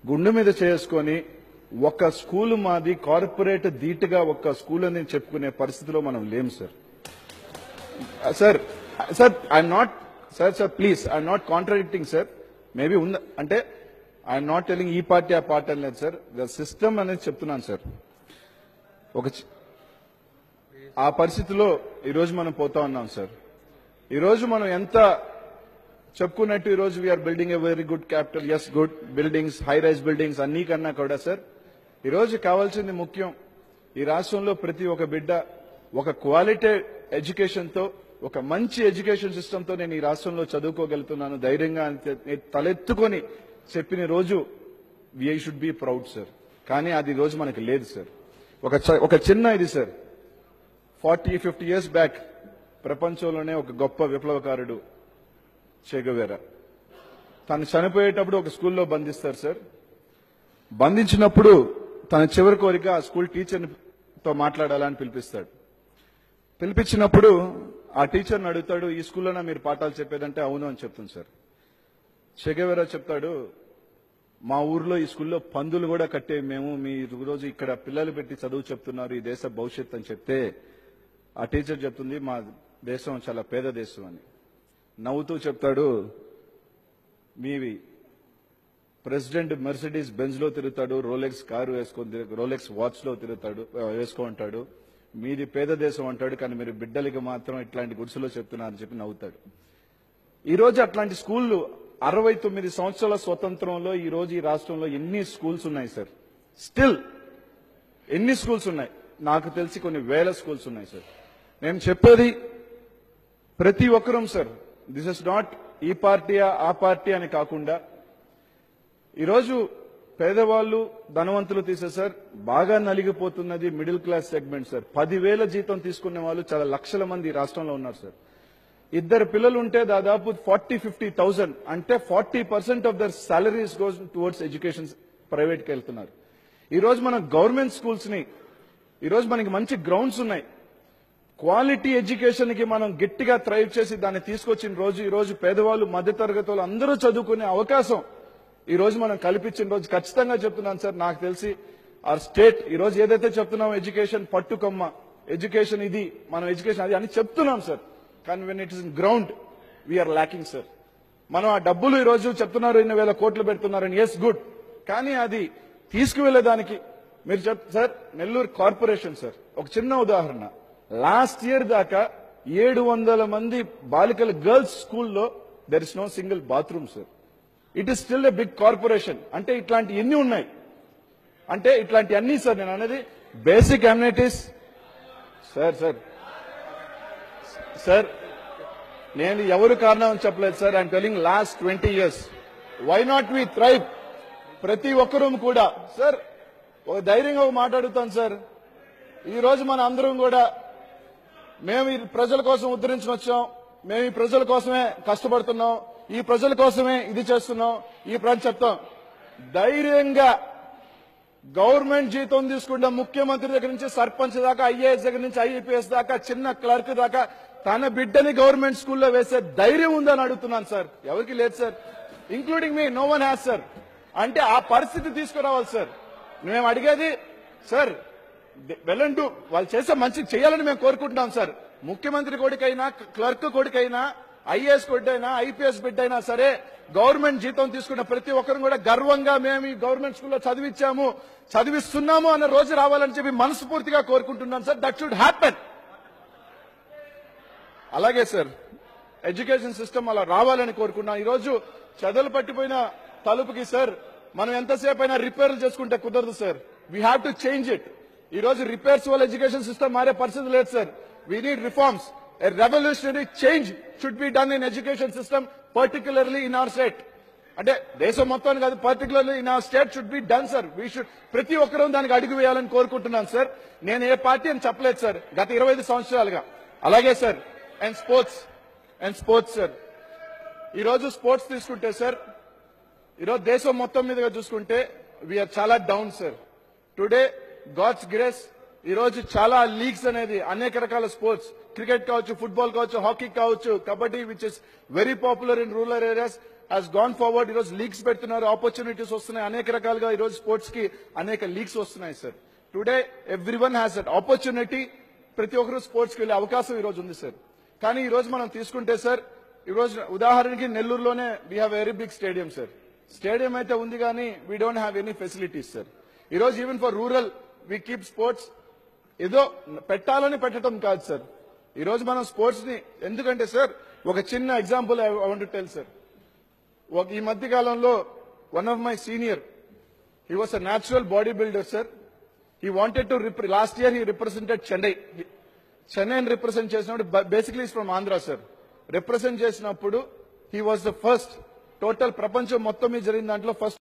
గుండె మీద చేసుకొని ఒక స్కూల్ మాది కార్పొరేట్ ధీటుగా ఒక స్కూల్ అని చెప్పుకునే పరిస్థితిలో మనం లేము sir. Sir sir I'm not sir please I'm not contradicting sir. Maybe ఉందా అంటే ఐఎమ్ నాట్ టెలింగ్ ఈ పార్టీ ఆ పార్టీ అని లేదు సార్. ద సిస్టమ్ అనేది చెప్తున్నాను సార్. ఆ పరిస్థితిలో ఈరోజు మనం పోతా ఉన్నాం సార్. ఈరోజు మనం ఎంత చెప్పుకున్నట్టు ఈరోజు we are building a very good capital. Yes, good buildings, high rise buildings అన్ని కన్నా కూడా సార్ ఈరోజు కావాల్సింది ముఖ్యం ఈ రాష్ట్రంలో ప్రతి ఒక్క బిడ్డ ఒక క్వాలిటీ ఎడ్యుకేషన్ తో ఒక మంచి ఎడ్యుకేషన్ సిస్టమ్ తో నేను ఈ రాష్ట్రంలో చదువుకోగలుగుతున్నాను ధైర్యంగా తలెత్తుకొని చెప్పిన రోజు we should be proud sir. కానీ అది రోజు మనకి లేదు సార్. ఒక చిన్న ఇది సార్, 40-50 years బ్యాక్ ప్రపంచంలోనే ఒక గొప్ప విప్లవకారుడు చే గెవేరా తను చనిపోయేటప్పుడు ఒక స్కూల్లో బంధిస్తారు సార్. బంధించినప్పుడు తన చివరి కోరిక ఆ స్కూల్ టీచర్తో మాట్లాడాలని పిలిపిస్తాడు. పిలిపించినప్పుడు ఆ టీచర్ని అడుగుతాడు, ఈ స్కూల్లోనే మీరు పాఠాలు చెప్పేదంటే అవును అని చెప్తుంది సార్. చే గెవేరా చెప్తాడు, మా ఊర్లో ఈ స్కూల్లో పందులు కూడా కట్టే మేము మీ రోజు ఇక్కడ పిల్లలు పెట్టి చదువు చెప్తున్నారు, ఈ దేశ భవిష్యత్ అని చెప్తే ఆ టీచర్ చెప్తుంది మా దేశం చాలా పేద దేశం అని. నవ్వుతూ చెప్తాడు, మీవి ప్రెసిడెంట్ మెర్సిడీస్ బెంజ్ లో తిరుగుతాడు, రోలెక్స్ కారు వేసుకొని రోలెక్స్ వాచ్ లో వేసుకుంటాడు, మీది పేద దేశం అంటాడు, కానీ మీరు బిడ్డలకి మాత్రం ఇట్లాంటి గుడిసెలో చెప్తున్నారని చెప్పి నవ్వుతాడు. ఈ రోజు అట్లాంటి స్కూళ్లు 69 సంవత్సరాల స్వతంత్రంలో ఈ రోజు ఈ రాష్ట్రంలో ఎన్ని స్కూల్స్ ఉన్నాయి సార్? స్టిల్ ఎన్ని స్కూల్స్ ఉన్నాయి? నాకు తెలిసి కొన్ని వేల స్కూల్స్ ఉన్నాయి సార్. నేను చెప్పేది ప్రతి ఒక్కరూ సార్, దిస్ ఇస్ నాట్ ఈ పార్టీయా ఆ పార్టీ అని కాకుండా ఈరోజు పేదవాళ్ళు ధనవంతులు తీసే సార్ బాగా నలిగిపోతున్నది మిడిల్ క్లాస్ సెగ్మెంట్ సార్. 10,000 జీతం తీసుకునే వాళ్ళు చాలా లక్షల మంది రాష్ట్రంలో ఉన్నారు సార్. ఇద్దరు పిల్లలు ఉంటే దాదాపు 40-50,000 అంటే 40% of their salaries goes towards education private కి వెళ్తున్నారు. ఈ రోజు మనం గవర్నమెంట్ స్కూల్స్ ని ఈరోజు మనకి మంచి గ్రౌండ్స్ ఉన్నాయి, క్వాలిటీ ఎడ్యుకేషన్ కి మనం గట్టిగా థ్రైవ్ చేసి దాన్ని తీసుకొచ్చిన రోజు ఈ రోజు పేదవాళ్ళు మధ్యతరగతి వాళ్ళు అందరూ చదువుకునే అవకాశం ఈ రోజు మనం కల్పించిన రోజు ఖచ్చితంగా చెప్తున్నాను సార్. నాకు తెలిసి ఆర్ స్టేట్ ఈ రోజు ఏదైతే చెప్తున్నాం ఎడ్యుకేషన్ పట్టుకొమ్మ, ఎడ్యుకేషన్ ఇది, మనం ఎడ్యుకేషన్ అది అని చెప్తున్నాం సార్. కానీ when it is in ground we are lacking sir. మనం ఆ డబ్బులు ఈ రోజు చెప్తున్నారు 2,000 కోట్లు పెడుతున్నారని, ఎస్ గుడ్, కానీ అది తీసుకువెళ్లేదానికి మీరు సార్ నెల్లూరు కార్పొరేషన్ సార్ ఒక చిన్న ఉదాహరణ, లాస్ట్ ఇయర్ దాకా 700 మంది బాలికల గర్ల్స్ స్కూల్లో there is no single bathroom sir. It is still a big corporation. అంటే ఇట్లాంటి ఎన్ని ఉన్నాయి అంటే ఇట్లాంటి అన్ని సార్ నేను అనేది బేసిక్ అమ్యూనిటీస్ సార్. సార్ నేను ఎవరు కారణం అని చెప్పలేదు sir. I'm telling last 20 years why not we thrive. ప్రతి ఒక్కరూ కూడా సార్ ఒక ధైర్యంగా మాట్లాడుతాను సార్. ఈ రోజు మన అందరం కూడా మేము ఈ ప్రజల కోసం ఉద్ధరించిన వచ్చాం, మేము ఈ ప్రజల కోసమే కష్టపడుతున్నాం, ఈ ప్రజల కోసమే ఇది చేస్తున్నాం, ఈ ప్రజలు చెప్తాం ధైర్యంగా. గవర్నమెంట్ జీతం తీసుకుంటే ముఖ్యమంత్రి దగ్గర నుంచి సర్పంచ్ దాకా, ఐఏఎస్ దగ్గర నుంచి ఐపీఎస్ దాకా, చిన్న క్లర్క్ దాకా తన బిడ్డని గవర్నమెంట్ స్కూల్లో వేసే ధైర్యం ఉందని అడుగుతున్నాను సార్. ఎవరికి లేదు sir, including me, no one has sir. అంటే ఆ పరిస్థితి తీసుకురావాలి సార్. మేము అడిగేది సార్ వెళ్ళంటూ వాళ్ళు చేసే మంచి చేయాలని మేము కోరుకుంటున్నాం సార్. ముఖ్యమంత్రి కొడుకైనా, క్లర్క్ కొడుకైనా, ఐఏఎస్ కొడుకైనా, ఐపీఎస్ బిడ్డైనా సరే గవర్నమెంట్ జీతం తీసుకున్న ప్రతి ఒక్కరు కూడా గర్వంగా మేము ఈ గవర్నమెంట్ స్కూల్లో చదివించాము, చదివిస్తున్నాము అన్న రోజు రావాలని చెప్పి మనస్ఫూర్తిగా కోరుకుంటున్నాం సార్. That should happen. అలాగే సార్ ఎడ్యుకేషన్ సిస్టమ్ అలా రావాలని కోరుకున్నాం. ఈరోజు చదువులు పట్టిపోయిన తలుపుకి సార్ మనం ఎంతసేపు అయినా రిపేర్లు చేసుకుంటే కుదరదు sir. We have to change it. ఈ రోజు రిపేర్స్ వల్ల ఎడ్యుకేషన్ సిస్టమ్ మారే పరిస్థితి లేదు sir. We need reforms. A revolutionary change should be done in education system, particularly in our state. అంటే దేశం మొత్తాన్ని కాదు, particularly in our state should be done sir. We should ప్రతి ఒక్కరూ దానికి అడుగు వేయాలని కోరుకుంటున్నాను సార్. నేను ఏ పార్టీ అని చెప్పలేదు సార్ గత 25 సంవత్సరాలుగా. అలాగే సార్ అండ్ స్పోర్ట్స్ సార్. ఈరోజు స్పోర్ట్స్ తీసుకుంటే సార్ ఈరోజు దేశం మొత్తం మీదుగా చూసుకుంటే వీఆర్ చాలా down sir. Today god's grace ఈ రోజు చాలా లీగ్స్ అనేది అనేక రకాల స్పోర్ట్స్, క్రికెట్ కావచ్చు, ఫుట్బాల్ కావచ్చు, హాకీ కావచ్చు, kabaddi which is very popular in rural areas, has gone forward. ఈరోజు లీగ్స్ పెడుతున్నారు, ఆపర్చునిటీస్ వస్తున్నాయి, అనేక రకాలుగా ఈరోజు స్పోర్ట్స్ కి అనేక లీగ్స్ వస్తున్నాయి sir. Today everyone has that opportunity. ప్రతి ఒక్కరు స్పోర్ట్స్ కి వెళ్లే అవకాశం ఈ రోజు ఉంది సార్. కానీ ఈ రోజు మనం తీసుకుంటే సార్, ఈ రోజు ఉదాహరణకి నెల్లూరులోనే we have very big stadium sir. Stadium అయితే ఉంది కానీ we don't have any facilities sir. ఈ రోజు even for rural we keep sports. ఏదో పెట్టాలని పెట్టడం కాదు సార్. ఈ రోజు మనం స్పోర్ట్స్ ని, ఎందుకంటే సార్ ఒక చిన్న example I want to tell sir. ఈ మధ్య కాలంలో one of my senior, he was a natural body builder sir. He wanted to last year he represented చెన్నైని రిప్రజెంట్ చేసినప్పుడు, basically is from Andhra sir. Represent చేసినప్పుడు he was the first, total ప్రపంచం మొత్తం మీద జరిగిన దాంట్లో ఫస్ట్